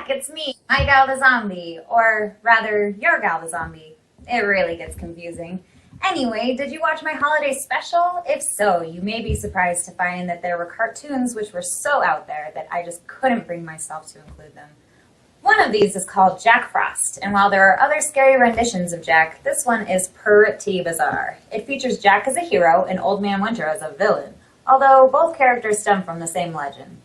back! It's me, my gal the zombie. Or rather, your gal the zombie. It really gets confusing. Anyway, did you watch my holiday special? If so, you may be surprised to find that there were cartoons which were so out there that I just couldn't bring myself to include them. One of these is called Jack Frost, and while there are other scary renditions of Jack, this one is pretty bizarre. It features Jack as a hero and Old Man Winter as a villain, although both characters stem from the same legend.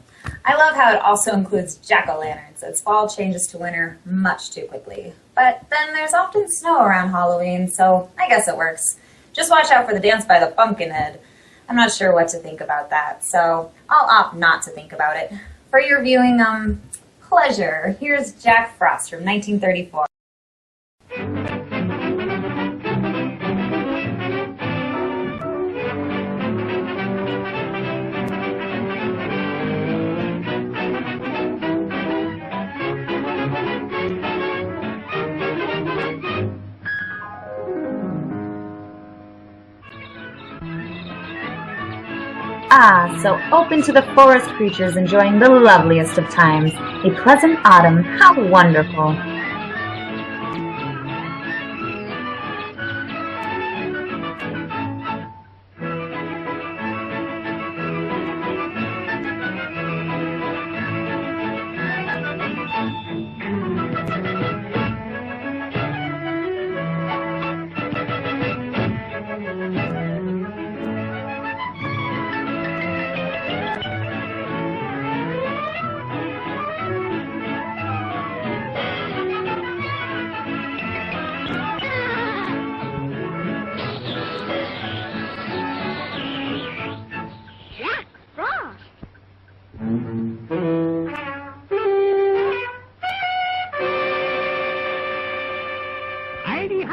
I love how it also includes jack-o'-lanterns, as fall changes to winter much too quickly. But then there's often snow around Halloween, so I guess it works. Just watch out for the dance by the Pumpkinhead. I'm not sure what to think about that, so I'll opt not to think about it. For your viewing, pleasure, here's Jack Frost from 1934. Ah, so open to the forest creatures enjoying the loveliest of times. A pleasant autumn, how wonderful.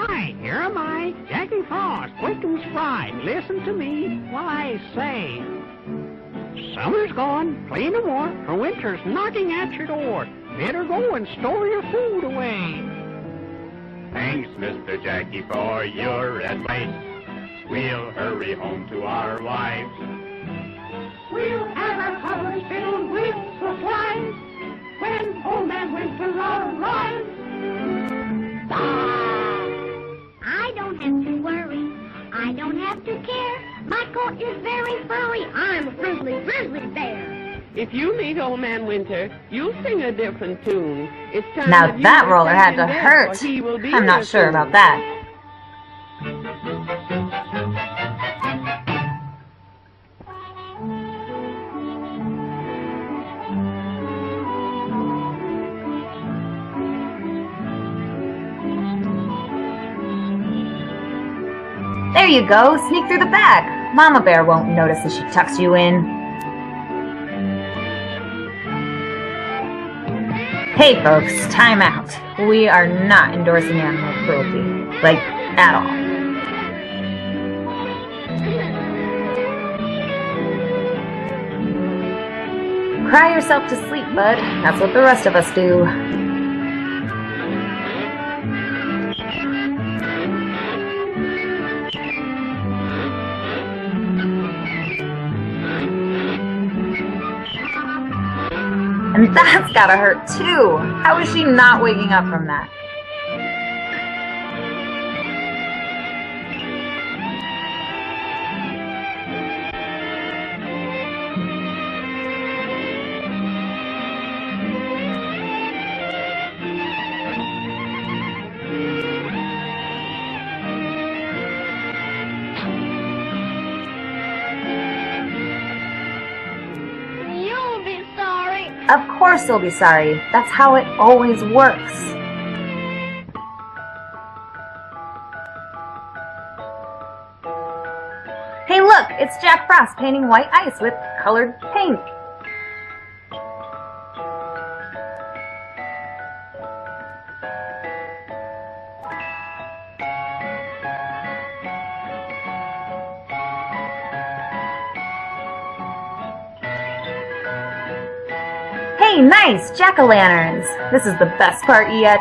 Hi, here am I, Jackie Frost, quick and spry. Listen to me while I say. Summer's gone, play no more, for winter's knocking at your door. Better go and store your food away. Thanks, Mr. Jackie, for your advice. We'll hurry home to our wives. We'll have our cupboards filled with supplies when Old Man Winter arrives. I don't have to worry. I don't have to care. My coat is very furry. I'm a grizzly bear. If you meet Old Man Winter, you'll sing a different tune. It's time Now you that were roller had to taken dead, hurt. for he will be I'm not here sure soon. about that. There you go, sneak through the back. Mama Bear won't notice if she tucks you in. Hey folks, time out. We are not endorsing animal cruelty. Like, at all. Cry yourself to sleep, bud. That's what the rest of us do. And that's gotta hurt too. How is she not waking up from that? You'll be sorry. Of course you'll be sorry. That's how it always works. Hey look, it's Jack Frost painting white ice with colored paint. Hey, nice! Jack-o'-lanterns! This is the best part yet.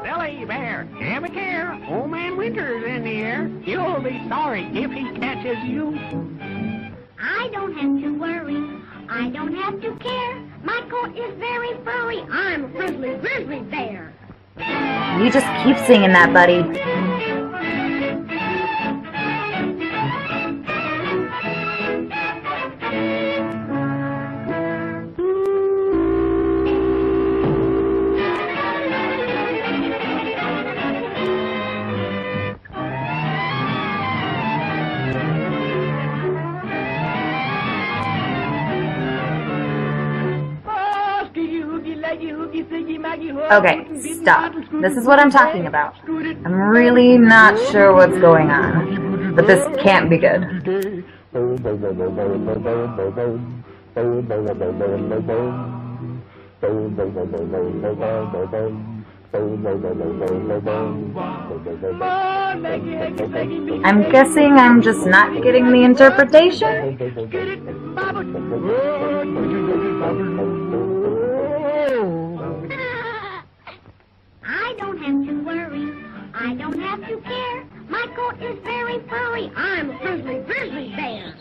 Billy Bear, have a care. Old Man Winter's in the air. You'll be sorry if he catches much as you. I don't have to worry. I don't have to care. My coat is very furry. I'm a friendly grizzly bear. You just keep singing that, buddy. Okay, stop. This is what I'm talking about. I'm really not sure what's going on, but this can't be good. I'm guessing I'm just not getting the interpretation? I don't have to worry. I don't have to care. My coat is very furry. I'm a friendly grizzly bear.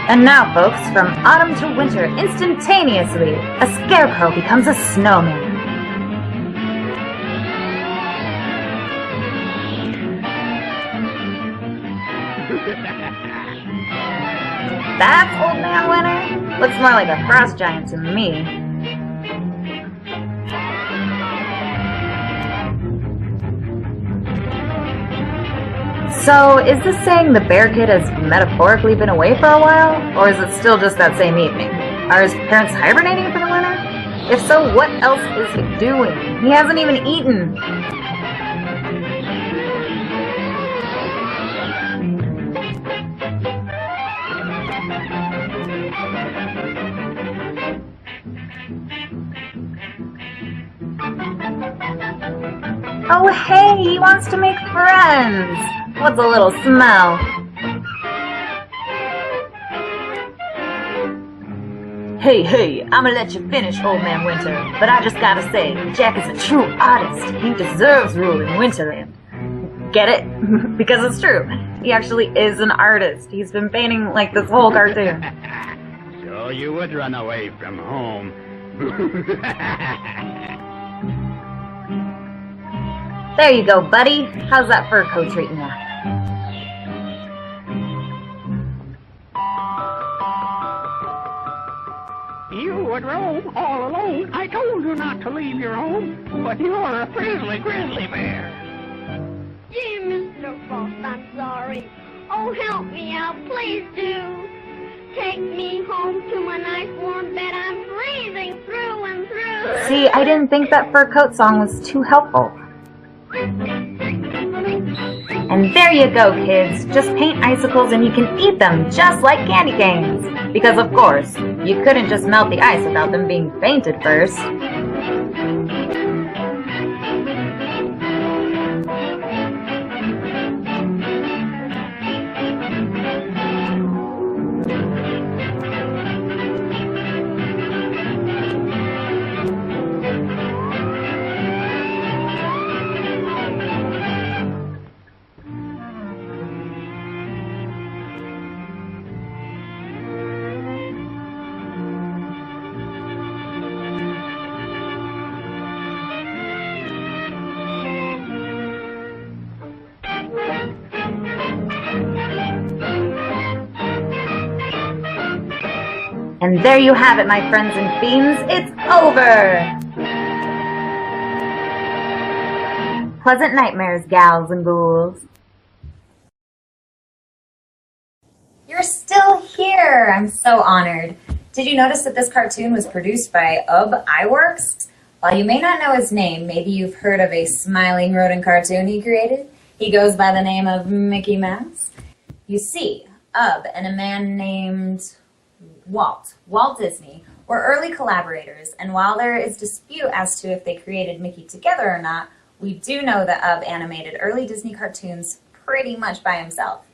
And now, folks, from autumn to winter, instantaneously, a scarecrow becomes a snowman. That's Old Man Winter? Looks more like a frost giant to me. So, is this saying the bear kid has metaphorically been away for a while? Or is it still just that same evening? Are his parents hibernating for the winter? If so, what else is he doing? He hasn't even eaten. Oh hey, he wants to make friends! What's a little smell? Hey, I'ma let you finish, Old Man Winter, but I just gotta say, Jack is a true artist. He deserves rule in Winterland. Get it? Because it's true. He actually is an artist. He's been painting like this whole cartoon. So you would run away from home. There you go, buddy. How's that fur coat treating you? You would roam all alone. I told you not to leave your home, but you're a friendly grizzly bear. Dear Mr. Frost, I'm sorry. Oh, help me out, please do. Take me home to my nice warm bed. I'm freezing through and through. See, I didn't think that fur coat song was too helpful. And there you go, kids. Just paint icicles and you can eat them just like candy canes. Because of course, you couldn't just melt the ice without them being painted first. And there you have it, my friends and fiends. It's over! Pleasant nightmares, gals and ghouls. You're still here! I'm so honored. Did you notice that this cartoon was produced by Iworks? While you may not know his name, maybe you've heard of a smiling rodent cartoon he created. He goes by the name of Mickey Mouse. You see, and a man named Walt Disney, were early collaborators, and while there is dispute as to if they created Mickey together or not, we do know that animated early Disney cartoons pretty much by himself.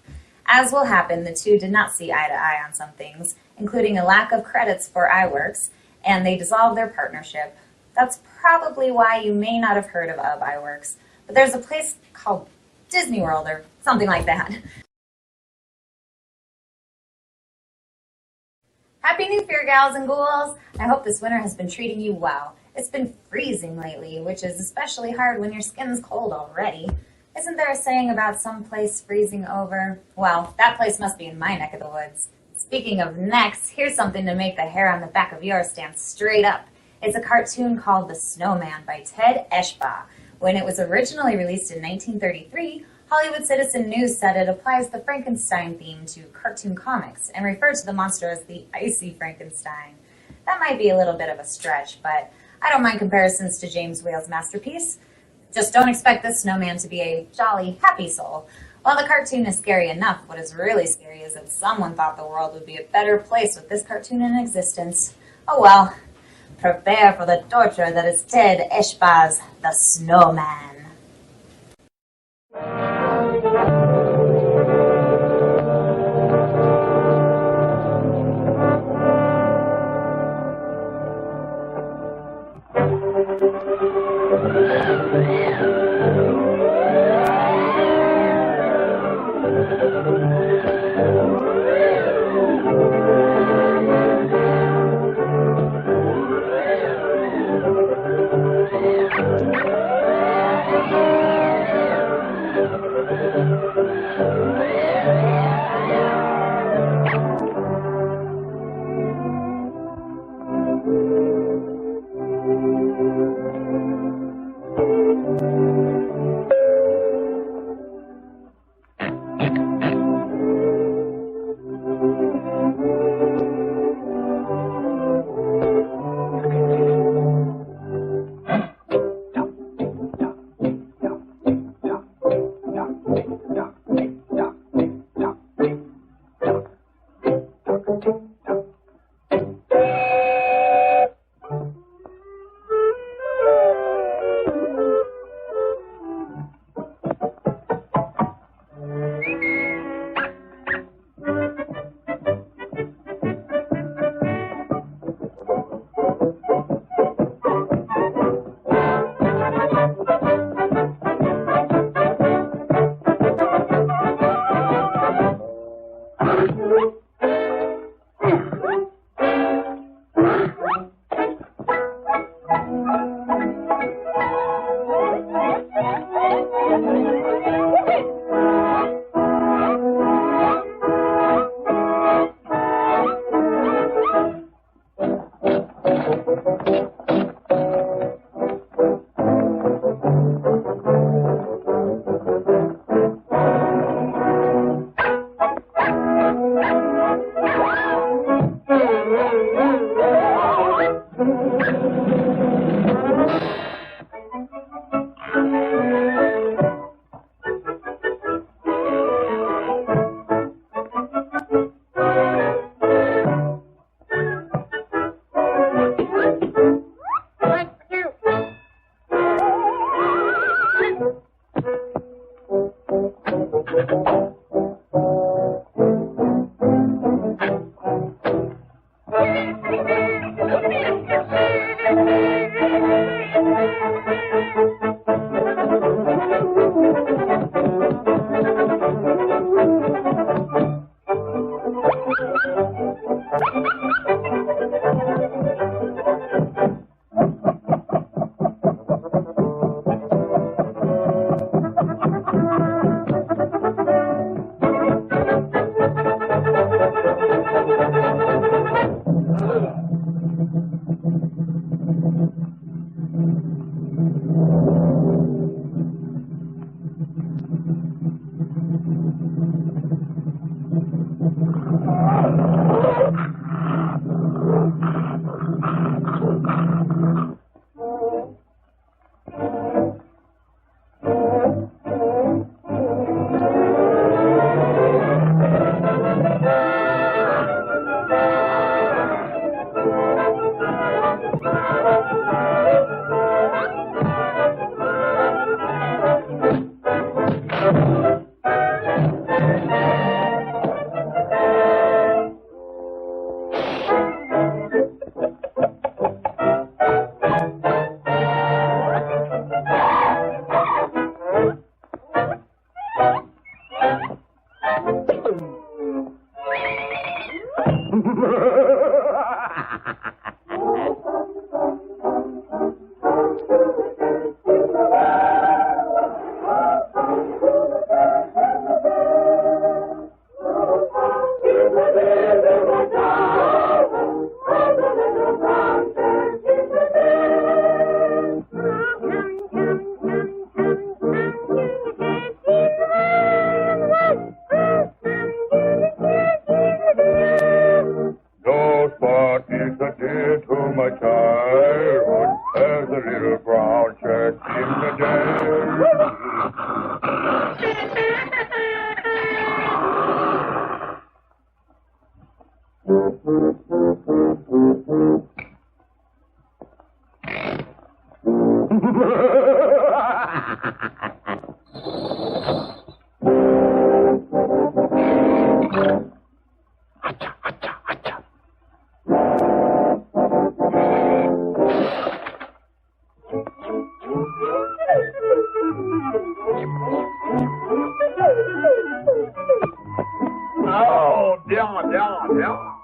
As will happen, the two did not see eye to eye on some things, including a lack of credits for Iworks, and they dissolved their partnership That's probably why you may not have heard of Iwerks, but there's a place called Disney World or something like that. Happy New Year, gals and ghouls! I hope this winter has been treating you well. It's been freezing lately, which is especially hard when your skin's cold already. Isn't there a saying about some place freezing over? Well, that place must be in my neck of the woods. Speaking of necks, here's something to make the hair on the back of yours stand straight up. It's a cartoon called The Snowman by Ted Eschbach. When it was originally released in 1933, Hollywood Citizen News said it applies the Frankenstein theme to cartoon comics and referred to the monster as the Icy Frankenstein. That might be a little bit of a stretch, but I don't mind comparisons to James Whale's masterpiece. Just don't expect this snowman to be a jolly, happy soul. While the cartoon is scary enough, what is really scary is that someone thought the world would be a better place with this cartoon in existence. Oh well, prepare for the torture that is Ted Eschbach's The Snowman. Oh, yeah.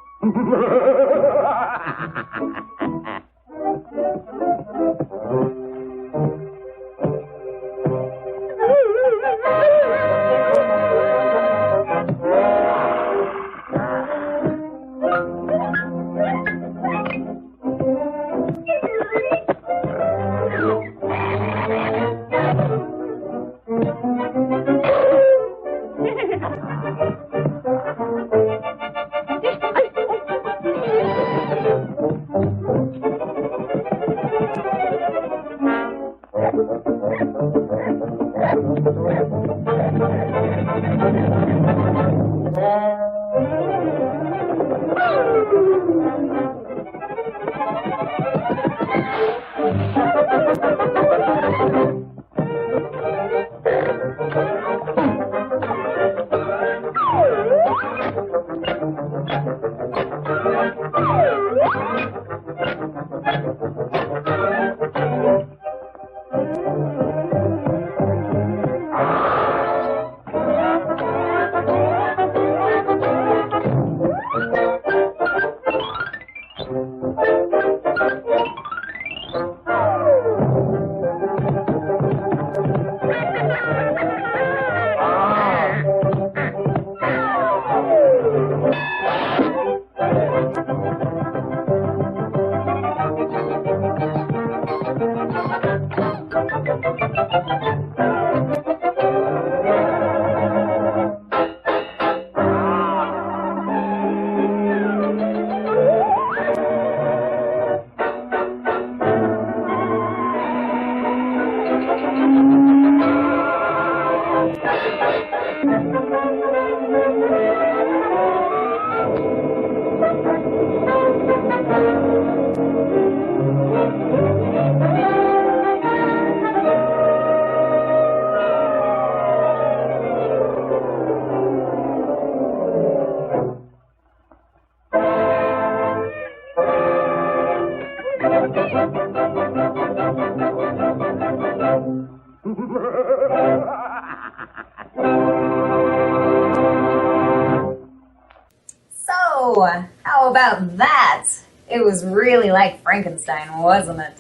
So, how about that? It was really like Frankenstein, wasn't it?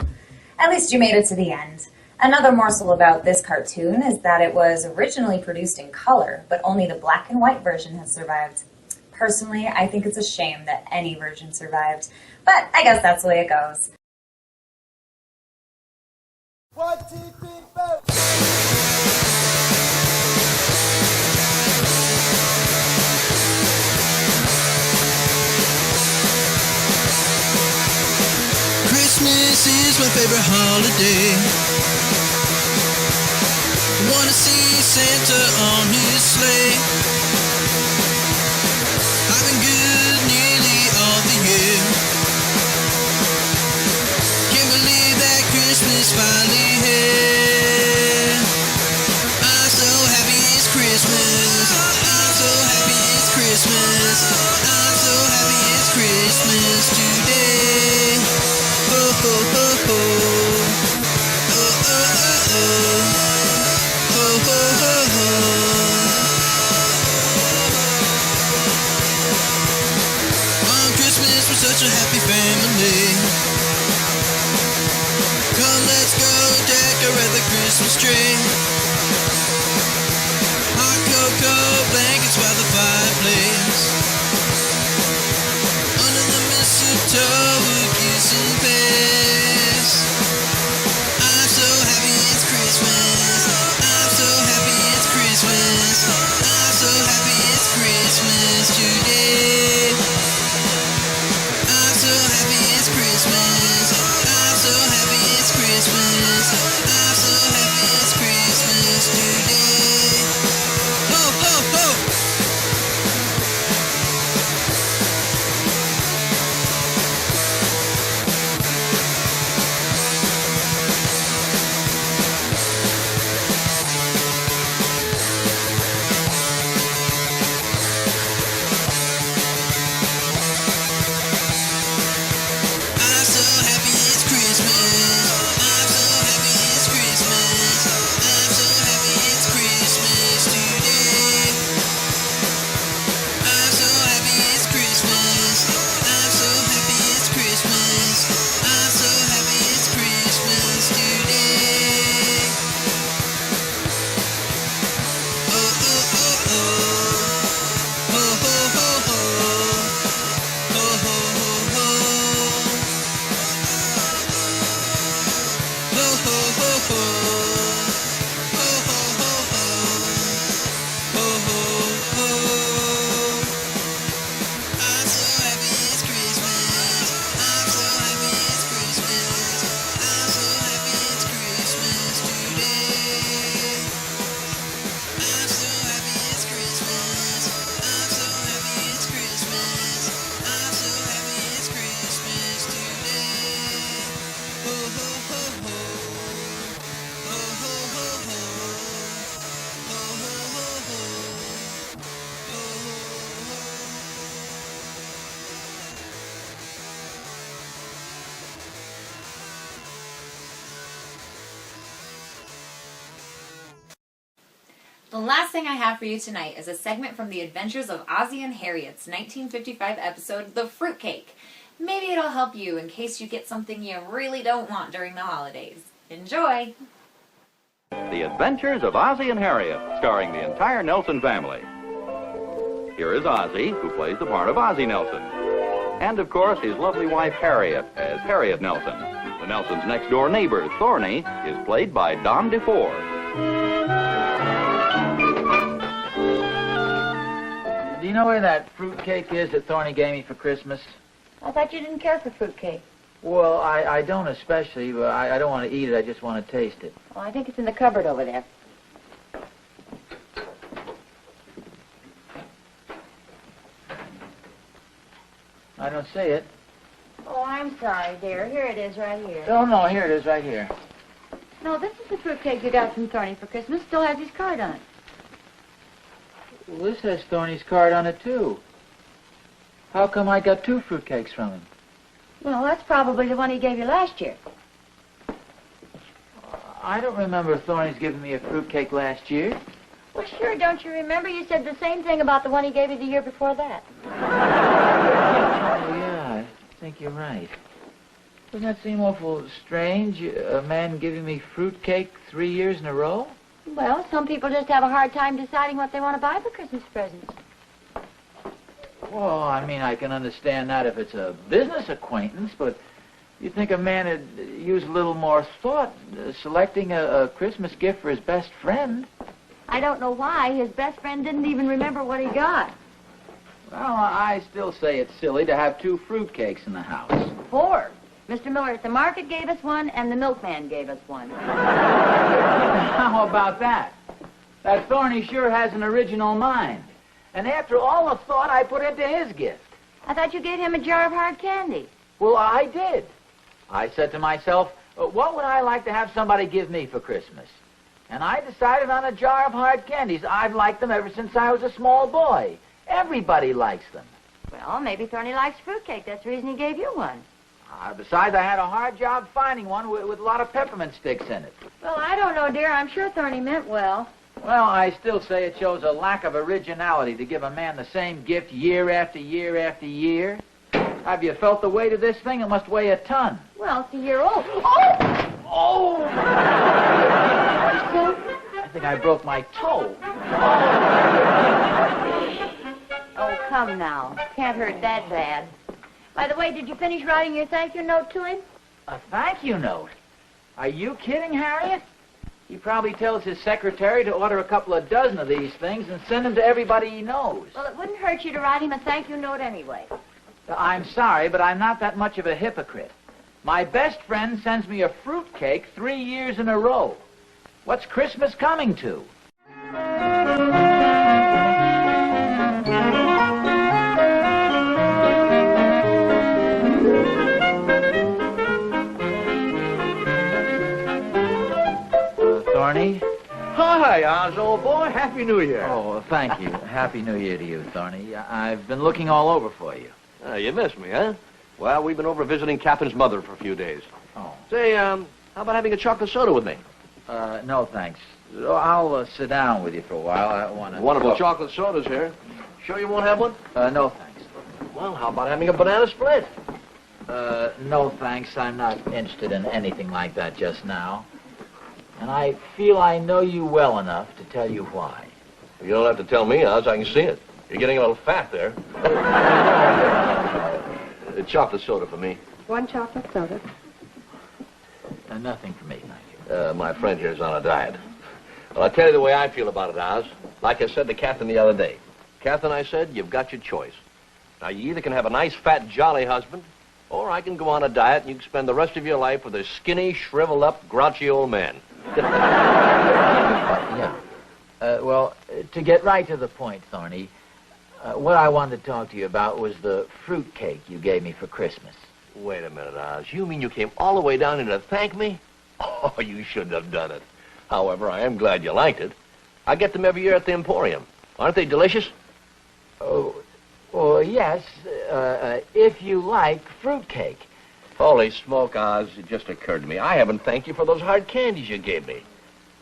At least you made it to the end. Another morsel about this cartoon is that it was originally produced in color, but only the black and white version has survived. Personally, I think it's a shame that any version survived, but I guess that's the way it goes. 1, 2, 3, 4. Christmas is my favorite holiday. Wanna see Santa on his sleigh. I've been good nearly all the year. Can't believe that Christmas finally here. I'm so happy it's Christmas. I'm so happy it's Christmas. I'm so happy it's Christmas today. Ho ho ho ho. Oh oh oh oh. Ho ho ho ho. On Christmas we're such a happy family. Come let's go decorate the Christmas tree. Hot cocoa blankets by the fireplace. Under the mistletoe we'll kiss and kiss. I'm so happy it's Christmas. I'm so happy it's Christmas. I'm so happy it's Christmas today. I'm so happy it's Christmas. I'm so happy it's Christmas. I'm so happy it's Christmas today. Ho ho ho. The last thing I have for you tonight is a segment from The Adventures of Ozzie and Harriet's 1955 episode, The Fruitcake. Maybe it'll help you in case you get something you really don't want during the holidays. Enjoy! The Adventures of Ozzie and Harriet, starring the entire Nelson family. Here is Ozzie, who plays the part of Ozzie Nelson. And, of course, his lovely wife, Harriet, as Harriet Nelson. The Nelsons' next-door neighbor, Thorny, is played by Don DeFore. Do you know where that fruitcake is that Thorny gave me for Christmas? I thought you didn't care for fruitcake. Well, I don't especially, but I don't want to eat it. I just want to taste it. Well, I think it's in the cupboard over there. I don't see it. Oh, I'm sorry, dear. Here it is right here. Oh, no, here it is right here. No, this is the fruitcake you got from Thorny for Christmas. Still has his card on it. Well, this has Thorny's card on it, too. How come I got 2 fruitcakes from him? Well, that's probably the one he gave you last year. I don't remember Thorny's giving me a fruitcake last year. Well, sure, don't you remember? You said the same thing about the one he gave you the year before that. Oh, yeah, I think you're right. Doesn't that seem awful strange, a man giving me fruitcake 3 years in a row? Well, some people just have a hard time deciding what they want to buy for Christmas presents. Well, I mean, I can understand that if it's a business acquaintance, but you'd think a man would use a little more thought selecting a Christmas gift for his best friend. I don't know why. His best friend didn't even remember what he got. Well, I still say it's silly to have 2 fruitcakes in the house. 4. Mr. Miller at the market gave us one, and the milkman gave us one. How about that? That Thorny sure has an original mind. And after all the thought I put into his gift. I thought you gave him a jar of hard candy. Well, I did. I said to myself, what would I like to have somebody give me for Christmas? And I decided on a jar of hard candies. I've liked them ever since I was a small boy. Everybody likes them. Well, maybe Thorny likes fruitcake. That's the reason he gave you one. Besides, I had a hard job finding one with a lot of peppermint sticks in it. Well, I don't know, dear. I'm sure Thorny meant well. Well, I still say it shows a lack of originality to give a man the same gift year after year after year. Have you felt the weight of this thing? It must weigh a ton. Well, it's a year old. Oh! I think I broke my toe. Oh, come now. Can't hurt that bad. By the way, did you finish writing your thank you note to him? A thank you note? Are you kidding, Harriet? He probably tells his secretary to order a couple of dozen of these things and send them to everybody he knows. Well, it wouldn't hurt you to write him a thank you note anyway. I'm sorry, but I'm not that much of a hypocrite. My best friend sends me a fruitcake 3 years in a row. What's Christmas coming to? Thorny? Hi, Oz, old boy. Happy New Year. Oh, thank you. Happy New Year to you, Thorny. I've been looking all over for you. You missed me, huh? Well, we've been over visiting Captain's mother for a few days. Oh. Say, how about having a chocolate soda with me? No, thanks. I'll sit down with you for a while. I want to... Wonderful chocolate sodas here. Sure you won't have one? No, thanks. Well, how about having a banana split? No, thanks. I'm not interested in anything like that just now. And I feel I know you well enough to tell you why. You don't have to tell me, Oz. I can see it. You're getting a little fat there. Chocolate soda for me. 1 chocolate soda. Nothing for me, thank you. My friend here's on a diet. Well, I'll tell you the way I feel about it, Oz. Like I said to Catherine the other day. Catherine, I said, you've got your choice. Now, you either can have a nice, fat, jolly husband, or I can go on a diet and you can spend the rest of your life with a skinny, shriveled-up, grouchy old man. Yeah. Well, to get right to the point, Thorny, what I wanted to talk to you about was the fruitcake you gave me for Christmas. Wait a minute, Oz. You mean you came all the way down here to thank me? Oh, you shouldn't have done it. However, I am glad you liked it. I get them every year at the Emporium. Aren't they delicious? Oh, well, yes, if you like fruitcake. Holy smoke, Oz. It just occurred to me. I haven't thanked you for those hard candies you gave me.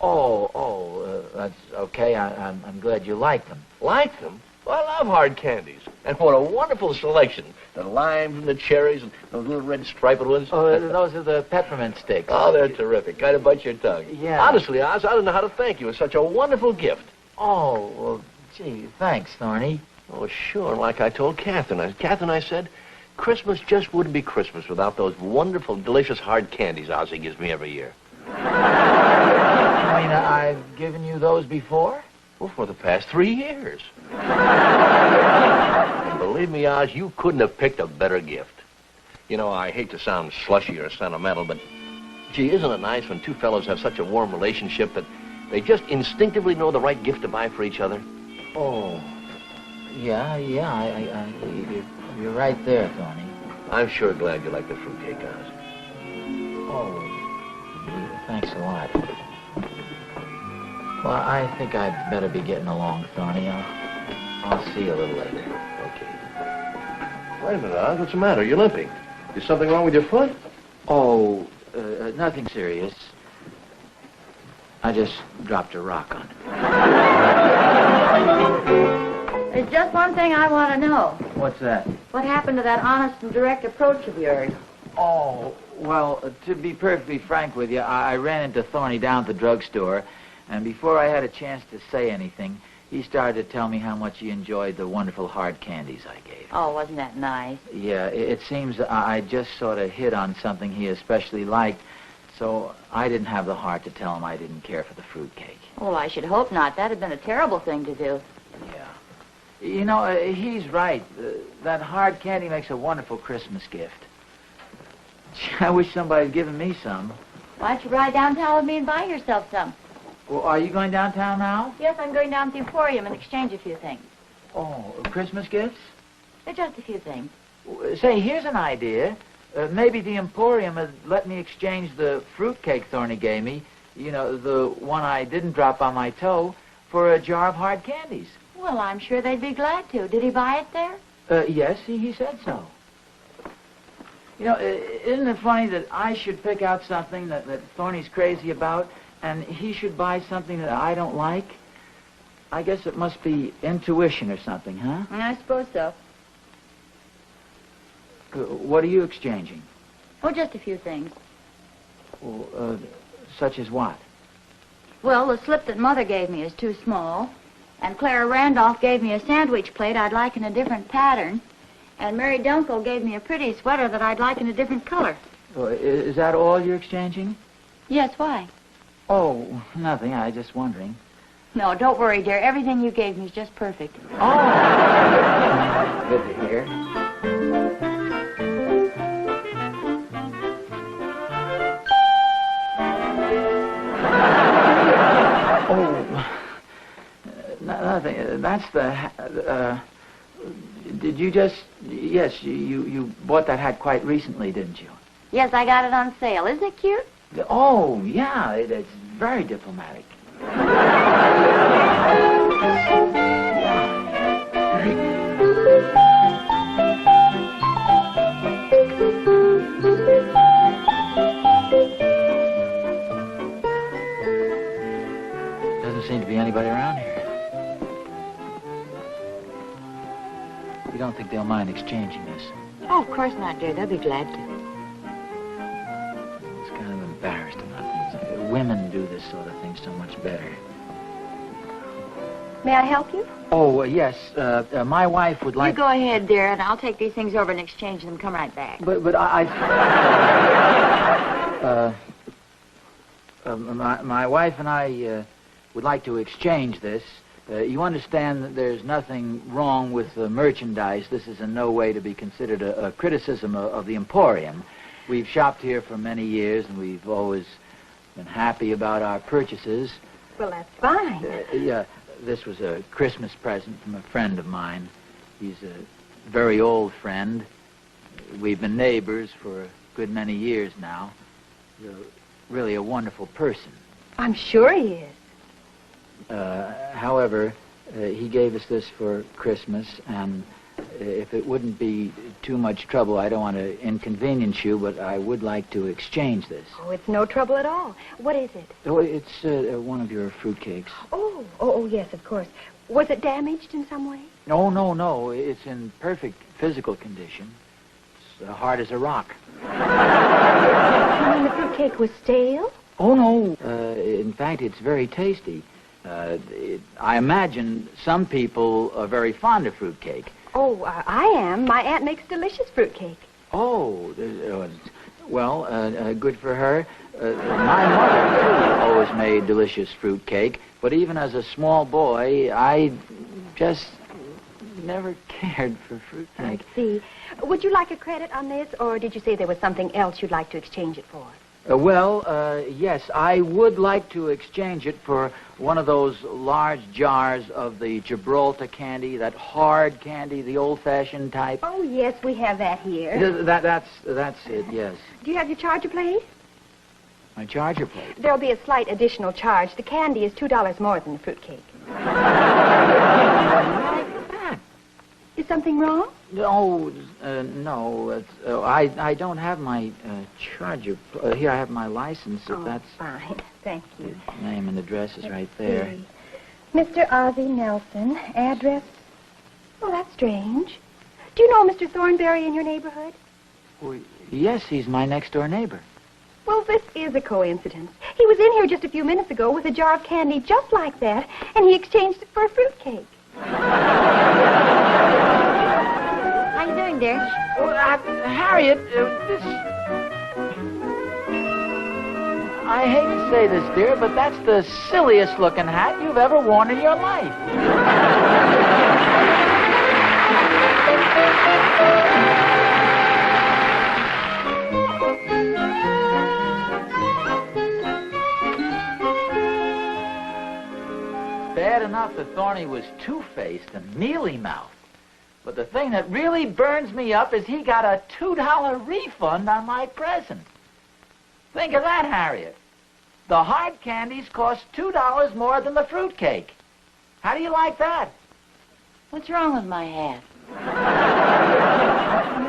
That's okay. I'm glad you like them. Like them? Well, I love hard candies. And what a wonderful selection. The limes and the cherries and those little red striped ones. Oh, those are the peppermint sticks. Oh, they're terrific. Kind of bite your tongue. Yeah. Honestly, Oz, I don't know how to thank you. It's such a wonderful gift. Oh, well, gee, thanks, Thorny. Oh, sure. Like I told Catherine. I said, Christmas just wouldn't be Christmas without those wonderful, delicious hard candies Ozzy gives me every year. You mean I've given you those before? Well, for the past 3 years. And believe me, Oz, you couldn't have picked a better gift. You know, I hate to sound slushy or sentimental, but, gee, isn't it nice when two fellows have such a warm relationship that they just instinctively know the right gift to buy for each other? Oh, yeah, you're right there, Thorny. I'm sure glad you like the fruitcake, Oz. Oh, gee, thanks a lot. Well, I think I'd better be getting along, Thorny. I'll see you a little later. Okay. Wait a minute, Oz. What's the matter? You're limping. Is something wrong with your foot? Oh, nothing serious. I just dropped a rock on it. There's just one thing I want to know. What's that? What happened to that honest and direct approach of yours? Oh, well, to be perfectly frank with you, I ran into Thorny down at the drugstore, and before I had a chance to say anything, he started to tell me how much he enjoyed the wonderful hard candies I gave him. Oh, wasn't that nice? Yeah, it seems I just sort of hit on something he especially liked, so I didn't have the heart to tell him I didn't care for the fruitcake. Well, I should hope not. That'd have been a terrible thing to do. Yeah. You know, he's right. That hard candy makes a wonderful Christmas gift. Gee, I wish somebody had given me some. Why don't you ride downtown with me and buy yourself some? Well, are you going downtown now? Yes, I'm going down to the Emporium and exchange a few things. Oh, Christmas gifts? Just a few things. Say, here's an idea. Maybe the Emporium would let me exchange the fruitcake Thorny gave me, you know, the one I didn't drop on my toe, for a jar of hard candies. Well, I'm sure they'd be glad to. Did he buy it there? Yes, he said so. You know, isn't it funny that I should pick out something that Thorny's crazy about, and he should buy something that I don't like? I guess it must be intuition or something, huh? I suppose so. What are you exchanging? Oh, just a few things. Well, such as what? Well, the slip that Mother gave me is too small. And Clara Randolph gave me a sandwich plate I'd like in a different pattern. And Mary Dunkel gave me a pretty sweater that I'd like in a different color. Is that all you're exchanging? Yes, why? Oh, nothing. I was just wondering. No, don't worry, dear. Everything you gave me is just perfect. Oh! Good to hear. Nothing. That's the... did you just... Yes, you bought that hat quite recently, didn't you? Yes, I got it on sale. Isn't it cute? Oh, yeah. It's very diplomatic. Doesn't seem to be anybody around here. You don't think they'll mind exchanging this? Oh, of course not, dear. They'll be glad to. It's kind of embarrassed enough. Women do this sort of thing so much better. May I help you? Oh, yes. My wife would like... You go ahead, dear, and I'll take these things over and exchange them. Come right back. But my wife and I would like to exchange this. You understand that there's nothing wrong with the merchandise. This is in no way to be considered a criticism of the Emporium. We've shopped here for many years, and we've always been happy about our purchases. Well, that's fine. Yeah, this was a Christmas present from a friend of mine. He's a very old friend. We've been neighbors for a good many years now. He's really a wonderful person. I'm sure he is. However, he gave us this for Christmas, and... If it wouldn't be too much trouble, I don't want to inconvenience you, but I would like to exchange this. Oh, it's no trouble at all. What is it? Oh, it's one of your fruitcakes. Oh, yes, of course. Was it damaged in some way? No. It's in perfect physical condition. It's hard as a rock. You mean the fruitcake was stale? Oh, no. In fact, it's very tasty. I imagine some people are very fond of fruitcake. Oh, I am. My aunt makes delicious fruitcake. Oh, well, good for her. My mother, too, always made delicious fruitcake, but even as a small boy, I just never cared for fruitcake. I see. Would you like a credit on this, or did you say there was something else you'd like to exchange it for? Yes, I would like to exchange it for one of those large jars of the Gibraltar candy, that hard candy, the old-fashioned type. Oh, yes, we have that here. That's it, yes. Do you have your charger plate? My charger plate? There'll be a slight additional charge. The candy is $2 more than the fruitcake. Is something wrong? No. I don't have my charger. Here I have my license. If that's fine. Thank you. Name and address is right there. Mr. Ozzie Nelson. Address? Oh, that's strange. Do you know Mr. Thornberry in your neighborhood? Oh, yes, he's my next-door neighbor. Well, this is a coincidence. He was in here just a few minutes ago with a jar of candy just like that, and he exchanged it for a fruitcake. How you doing, dear? Harriet, I hate to say this, dear, but that's the silliest-looking hat you've ever worn in your life. Bad enough that Thorny was two-faced and mealy-mouthed. But the thing that really burns me up is he got a $2 refund on my present. Think of that, Harriet. The hard candies cost $2 more than the fruitcake. How do you like that? What's wrong with my hat?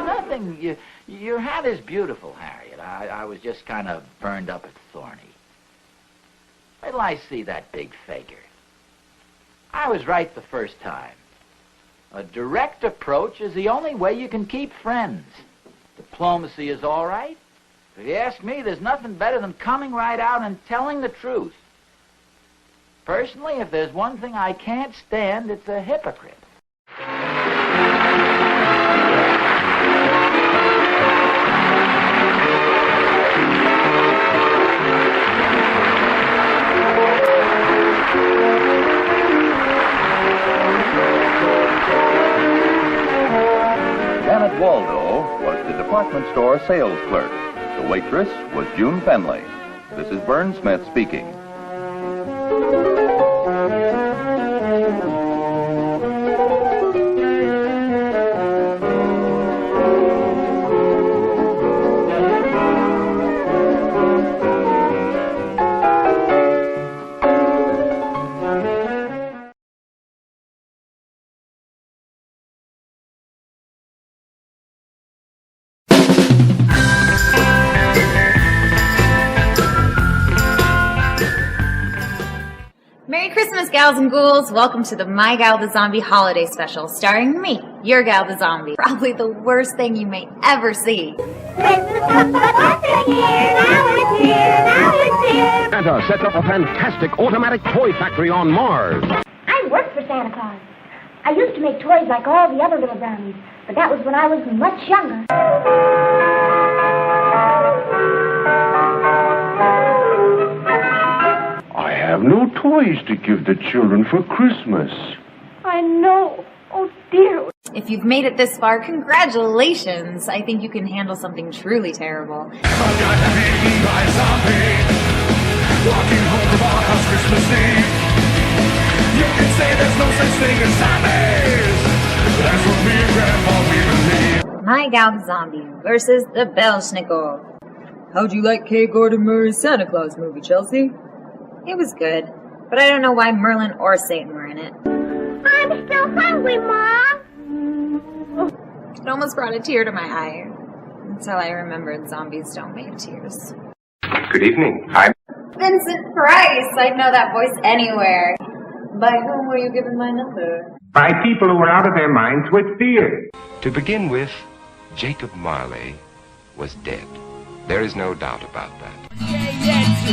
Nothing. Your hat is beautiful, Harriet. I was just kind of burned up at Thorny. Wait till I see that big faker. I was right the first time. A direct approach is the only way you can keep friends. Diplomacy is all right. If you ask me, there's nothing better than coming right out and telling the truth. Personally, if there's one thing I can't stand, it's a hypocrite. Waldo was the department store sales clerk. The waitress was June Fenley. This is Vern Smith speaking. Merry Christmas, gals and ghouls. Welcome to the My Gal the Zombie holiday special, starring me, your gal the zombie. Probably the worst thing you may ever see. Santa sets up a fantastic automatic toy factory on Mars. I worked for Santa Claus. I used to make toys like all the other little brownies, but that was when I was much younger. I have no toys to give the children for Christmas. I know. Oh, dear. If you've made it this far, congratulations. I think you can handle something truly terrible. I've got to be eaten by a zombie, walking home from our house Christmas Eve. You can say there's no such thing as zombies. That's what me and Grandpa, we believe. My Gal the Zombie versus the Belschnickel. How'd you like Kay Gordon Murray's Santa Claus movie, Chelsea? It was good, but I don't know why Merlin or Satan were in it. I'm still hungry, Mom. It almost brought a tear to my eye until I remembered zombies don't make tears. Good evening. I'm Vincent Price! I'd know that voice anywhere. By whom were you given my number? by people who are out of their minds with fear. To begin with, Jacob Marley was dead. There is no doubt about that.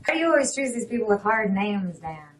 Why do you always choose these people with hard names, Dan?